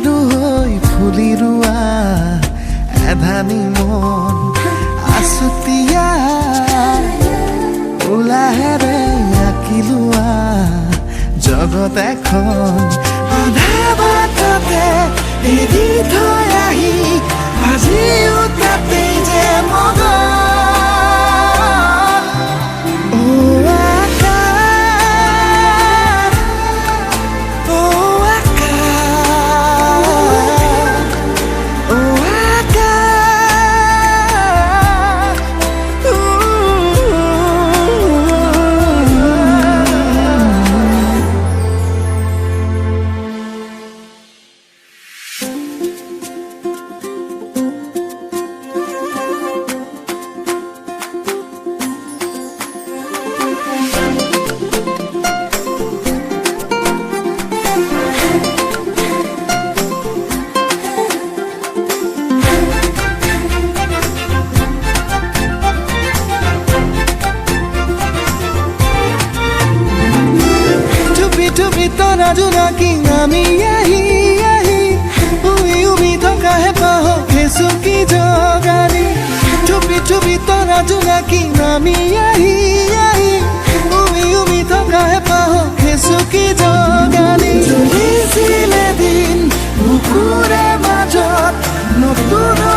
মাটিটো হৈ ফুলি ৰোৱা এধানি মন আছুতীয়া উলাহেৰে আঁকি লোৱা জগত এখন আধা বাটতে এৰি থৈ আহি আজিও তাতেই যে মগন তৰা জোনাকী নামি আহি আহি উই উমি থকা হেঁপাহ খেচুকি জগালি চুপি চুপি তৰা জোনাকী নামি আহি আহি উই উমি থকা হেঁপাহ খেচুকি জগালি চলিছিলে দিন বুকুৰে মাজত নতুন